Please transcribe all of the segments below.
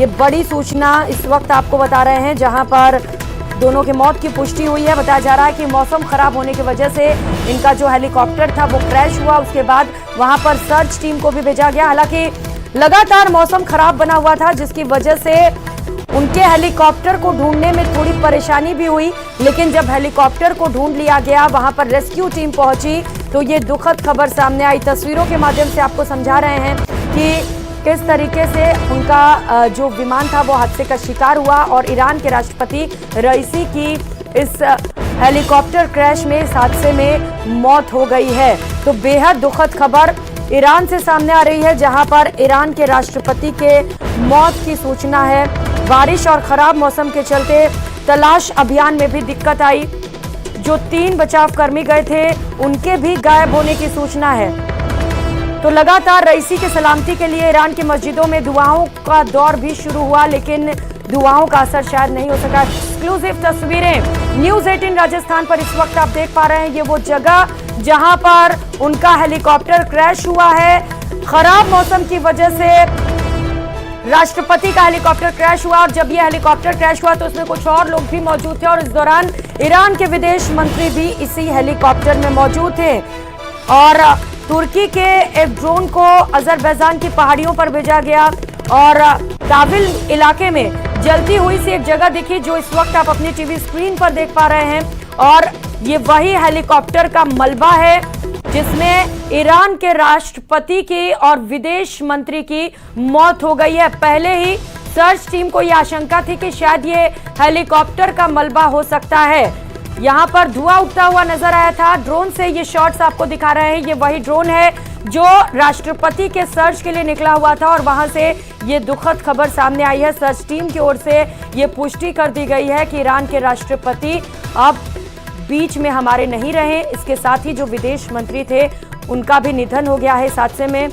ये बड़ी सूचना इस वक्त आपको बता रहे हैं, जहां पर दोनों की मौत की पुष्टि हुई है। बताया जा रहा है कि मौसम खराब होने की वजह से इनका जो हेलीकॉप्टर था वो क्रैश हुआ। उसके बाद वहां पर सर्च टीम को भी भेजा गया। हालांकि लगातार मौसम खराब बना हुआ था, जिसकी वजह से उनके हेलीकॉप्टर को ढूंढने में थोड़ी परेशानी भी हुई, लेकिन जब हेलीकॉप्टर को ढूंढ लिया गया, वहां पर रेस्क्यू टीम पहुंची, तो ये दुखद खबर सामने आई। तस्वीरों के माध्यम से आपको समझा रहे हैं कि किस तरीके से उनका जो विमान था वो हादसे का शिकार हुआ और ईरान के राष्ट्रपति रईसी की इस हेलीकॉप्टर क्रैश में, इस हादसे में मौत हो गई है। तो बेहद दुखद खबर ईरान से सामने आ रही है, जहां पर ईरान के राष्ट्रपति के मौत की सूचना है। बारिश और खराब मौसम के चलते तलाश अभियान में भी दिक्कत आई। जो 3 बचाव कर्मी गए थे उनके भी गायब होने की सूचना है। तो लगातार रईसी के सलामती के लिए ईरान की मस्जिदों में दुआओं का दौर भी शुरू हुआ, लेकिन दुआओं का असर शायद नहीं हो सका। एक्सक्लूसिव तस्वीरें न्यूज़ 18 राजस्थान पर इस वक्त आप देख पा रहे हैं। ये वो जगह जहां पर उनका हेलीकॉप्टर क्रैश हुआ है। खराब मौसम की वजह से राष्ट्रपति का हेलीकॉप्टर क्रैश हुआ, और जब यह हेलीकॉप्टर क्रैश हुआ तो उसमें कुछ और लोग भी मौजूद थे, और इस दौरान ईरान के विदेश मंत्री भी इसी हेलीकॉप्टर में मौजूद थे। और तुर्की के एक ड्रोन को अजरबैजान की पहाड़ियों पर भेजा गया और ताविल इलाके में जलती हुई सी एक जगह दिखी, जो इस वक्त आप अपनी टीवी स्क्रीन पर देख पा रहे हैं। और ये वही हेलीकॉप्टर का मलबा है जिसमें ईरान के राष्ट्रपति की और विदेश मंत्री की मौत हो गई है। पहले ही सर्च टीम को यह आशंका थी कि शायद ये हेलीकॉप्टर का मलबा हो सकता है। यहाँ पर धुआं उठता हुआ नजर आया था। ड्रोन से ये शॉट्स आपको दिखा रहे हैं। ये वही ड्रोन है जो राष्ट्रपति के सर्च के लिए निकला हुआ था, और वहां से ये दुखद खबर सामने आई है। सर्च टीम की ओर से ये पुष्टि कर दी गई है कि ईरान के राष्ट्रपति अब बीच में हमारे नहीं रहे। इसके साथ ही जो विदेश मंत्री थे उनका भी निधन हो गया है इस हादसे में।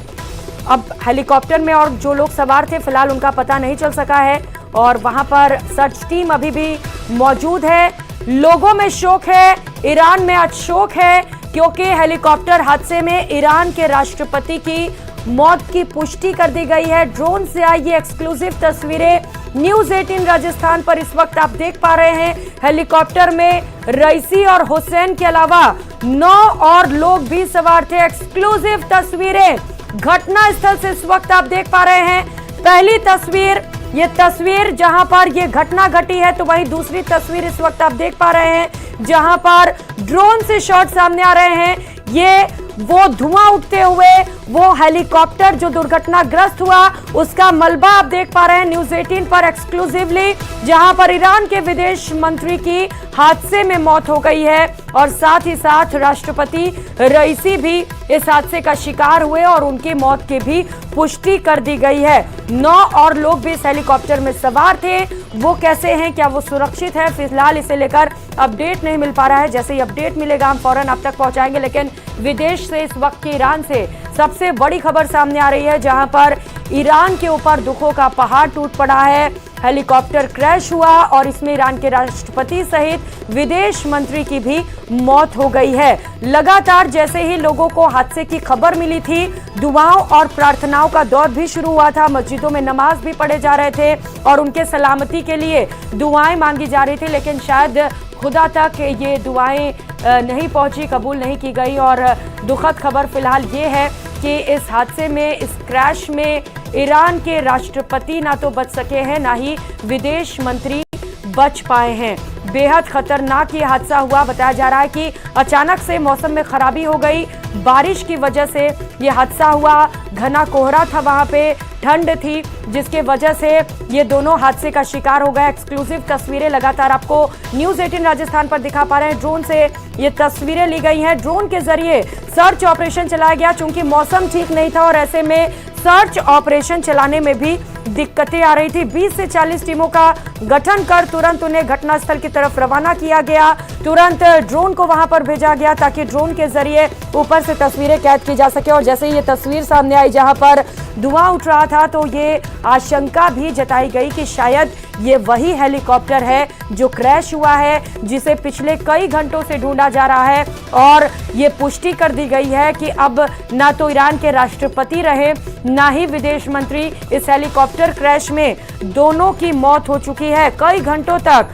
अब हेलीकॉप्टर में और जो लोग सवार थे फिलहाल उनका पता नहीं चल सका है, और वहां पर सर्च टीम अभी भी मौजूद है। लोगों में शोक है, ईरान में आज शोक है, क्योंकि हेलीकॉप्टर हादसे में ईरान के राष्ट्रपति की मौत की पुष्टि कर दी गई है। ड्रोन से आई ये एक्सक्लूसिव तस्वीरें न्यूज़ 18 राजस्थान पर इस वक्त आप देख पा रहे हैं। हेलीकॉप्टर में रईसी और हुसैन के अलावा 9 और लोग भी सवार थे। एक्सक्लूसिव तस्वीरें घटना स्थल से इस वक्त आप देख पा रहे हैं। पहली तस्वीर, ये तस्वीर जहां पर ये घटना घटी है, तो वहीं दूसरी तस्वीर इस वक्त आप देख पा रहे हैं जहां पर ड्रोन से शॉट सामने आ रहे हैं। ये वो धुआं उठते हुए वो हेलीकॉप्टर जो दुर्घटनाग्रस्त हुआ उसका मलबा आप देख पा रहे हैं न्यूज़ 18 पर एक्सक्लूसिवली, जहां पर ईरान के विदेश मंत्री की हादसे में मौत हो गई है, और साथ ही साथ राष्ट्रपति रईसी भी इस हादसे का शिकार हुए और उनकी मौत की भी पुष्टि कर दी गई है। 9 और लोग भी इस हेलीकॉप्टर में सवार थे। वो कैसे हैं, क्या वो सुरक्षित है, फिलहाल इसे लेकर अपडेट नहीं मिल पा रहा है। जैसे ही अपडेट मिलेगा हम फौरन आप तक पहुंचाएंगे। लेकिन विदेश से इस वक्त की ईरान से सबसे बड़ी खबर सामने आ रही है, जहां पर ईरान के ऊपर दुखों का पहाड़ टूट पड़ा है। हेलीकॉप्टर क्रैश हुआ और इसमें ईरान के राष्ट्रपति सहित विदेश मंत्री की भी मौत हो गई है। लगातार जैसे ही लोगों को हादसे की खबर मिली थी, दुआओं और प्रार्थनाओं का दौर भी शुरू हुआ था। मस्जिदों में नमाज भी पढ़े जा रहे थे और उनके सलामती के लिए दुआएं मांगी जा रही थी, लेकिन शायद खुदा तक ये दुआएं नहीं पहुंची, कबूल नहीं की गई। और दुखद खबर फिलहाल ये है कि इस हादसे में, इस क्रैश में ईरान के राष्ट्रपति ना तो बच सके हैं, ना ही विदेश मंत्री बच पाए हैं। बेहद खतरनाक ये हादसा हुआ। बताया जा रहा है कि अचानक से मौसम में खराबी हो गई, बारिश की वजह से ये हादसा हुआ। घना कोहरा था, वहां पे ठंड थी, जिसके वजह से ये दोनों हादसे का शिकार हो गए। एक्सक्लूसिव तस्वीरें लगातार आपको न्यूज़ 18 राजस्थान पर दिखा पा रहे हैं। ड्रोन से ये तस्वीरें ली गई हैं। ड्रोन के जरिए सर्च ऑपरेशन चलाया गया, चूंकि मौसम ठीक नहीं था और ऐसे में सर्च ऑपरेशन चलाने में भी दिक्कतें आ रही थी। 20 से 40 टीमों का गठन कर तुरंत उन्हें घटनास्थल की तरफ रवाना किया गया। तुरंत ड्रोन को वहां पर भेजा गया ताकि ड्रोन के जरिए ऊपर से तस्वीरें कैद की जा सके। और जैसे ही ये तस्वीर सामने आई जहां पर धुआं उठ रहा था, तो ये आशंका भी जताई गई कि शायद ये वही हेलीकॉप्टर है जो क्रैश हुआ है, जिसे पिछले कई घंटों से ढूंढा जा रहा है। और ये पुष्टि कर दी गई है कि अब ना तो ईरान के राष्ट्रपति रहे ना ही विदेश मंत्री। इस हेलीकॉप्टर क्रैश में दोनों की मौत हो चुकी है। कई घंटों तक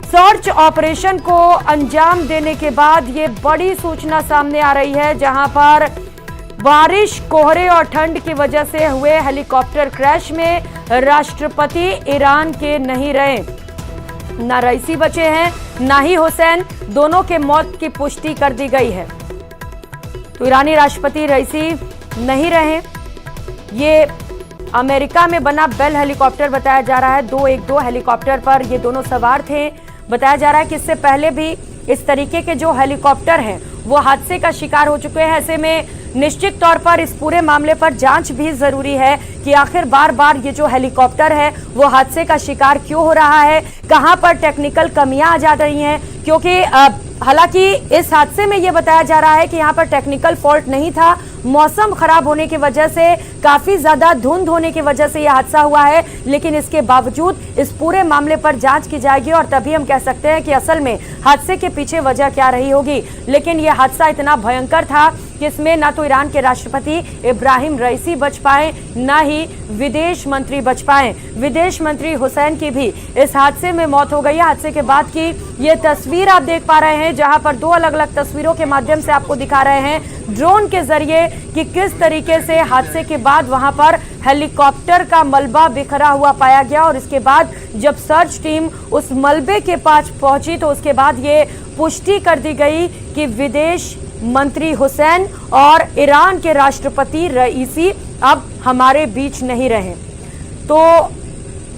सर्च ऑपरेशन को अंजाम देने के बाद ये बड़ी सूचना सामने आ रही है, जहां पर बारिश, कोहरे और ठंड की वजह से हुए हेलीकॉप्टर क्रैश में राष्ट्रपति ईरान के नहीं रहे। ना रईसी बचे हैं, ना ही हुसैन, दोनों के मौत की पुष्टि कर दी गई है। तो ईरानी राष्ट्रपति रईसी नहीं रहे। ये अमेरिका में बना बेल हेलीकॉप्टर बताया जा रहा है। 212 हेलीकॉप्टर पर ये दोनों सवार थे। बताया जा रहा है कि इससे पहले भी इस तरीके के जो हेलीकॉप्टर हैं वो हादसे का शिकार हो चुके हैं। ऐसे में निश्चित तौर पर इस पूरे मामले पर जांच भी जरूरी है कि आखिर बार बार ये जो हेलीकॉप्टर है वो हादसे का शिकार क्यों हो रहा है, कहां पर टेक्निकल कमियां आ जा रही हैं। क्योंकि हालांकि इस हादसे में ये बताया जा रहा है कि यहाँ पर टेक्निकल फॉल्ट नहीं था, मौसम खराब होने की वजह से, काफी ज्यादा धुंध होने की वजह से यह हादसा हुआ है। लेकिन इसके बावजूद इस पूरे मामले पर जांच की जाएगी और तभी हम कह सकते हैं कि असल में हादसे के पीछे वजह क्या रही होगी। लेकिन यह हादसा इतना भयंकर था कि इसमें ना तो ईरान के राष्ट्रपति इब्राहिम रईसी बच पाए, ना ही विदेश मंत्री बच पाए। विदेश मंत्री हुसैन की भी इस हादसे में मौत हो गई है। हादसे के बाद की ये तस्वीर आप देख पा रहे हैं, जहां पर 2 अलग अलग तस्वीरों के माध्यम से आपको दिखा रहे हैं ड्रोन के जरिए कि किस तरीके से हादसे के बाद वहां पर हेलीकॉप्टर का मलबा बिखरा हुआ पाया गया। और इसके बाद जब सर्च टीम उस मलबे के पास पहुंची तो उसके बाद ये पुष्टि कर दी गई कि विदेश मंत्री हुसैन और ईरान के राष्ट्रपति रईसी अब हमारे बीच नहीं रहे। तो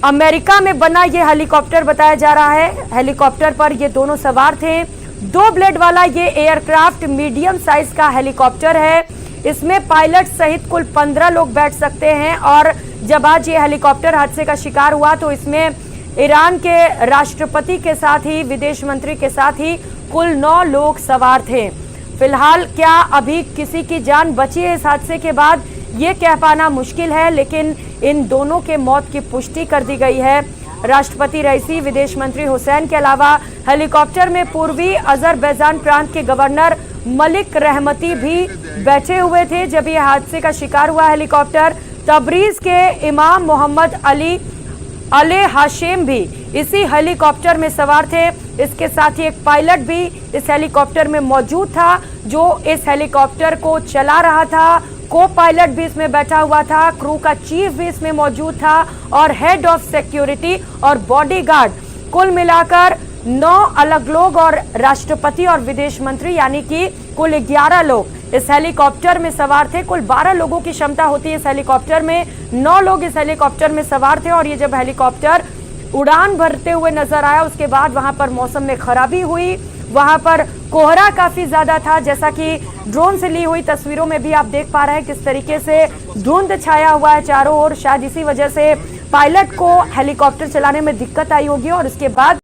अमेरिका में बना ये हेलीकॉप्टर बताया जा रहा है। हेलीकॉप्टर पर ये दोनों सवार थे। 2 ब्लेड वाला ये एयरक्राफ्ट मीडियम साइज का हेलीकॉप्टर है। इसमें पायलट सहित कुल 15 लोग बैठ सकते हैं। और जब आज ये हेलीकॉप्टर हादसे का शिकार हुआ तो इसमें ईरान के राष्ट्रपति के साथ ही विदेश मंत्री के साथ ही कुल 9 लोग सवार थे। फिलहाल क्या अभी किसी की जान बची है इस हादसे के बाद, ये कह पाना मुश्किल है। लेकिन इन दोनों के मौत की पुष्टि कर दी गई है। राष्ट्रपति रईसी, विदेश मंत्री हुसैन के अलावा हेलीकॉप्टर में पूर्वी अजरबैजान प्रांत के गवर्नर मलिक रहमती भी बैठे हुए थे जब यह हादसे का शिकार हुआ हेलीकॉप्टर। तबरीज के इमाम मोहम्मद अली हाशिम भी इसी हेलीकॉप्टर में सवार थे। इसके साथ ही एक पायलट भी इस हेलीकॉप्टर में मौजूद था जो इस हेलीकॉप्टर को चला रहा था। को पायलट भी इसमें बैठा हुआ था, क्रू का चीफ भी इसमें मौजूद था और हेड ऑफ सिक्योरिटी और बॉडीगार्ड, कुल मिलाकर 9 अलग लोग और राष्ट्रपति और विदेश मंत्री यानी कि कुल 11 लोग इस हेलीकॉप्टर में सवार थे। कुल 12 लोगों की क्षमता होती है इस हेलीकॉप्टर में। 9 लोग इस हेलीकॉप्टर में सवार थे। और ये जब हेलीकॉप्टर उड़ान भरते हुए नजर आया उसके बाद वहां पर मौसम में खराबी हुई, वहां पर कोहरा काफी ज्यादा था। जैसा कि ड्रोन से ली हुई तस्वीरों में भी आप देख पा रहे हैं किस तरीके से धुंध छाया हुआ है चारों ओर। शायद इसी वजह से पायलट को हेलीकॉप्टर चलाने में दिक्कत आई होगी और इसके बाद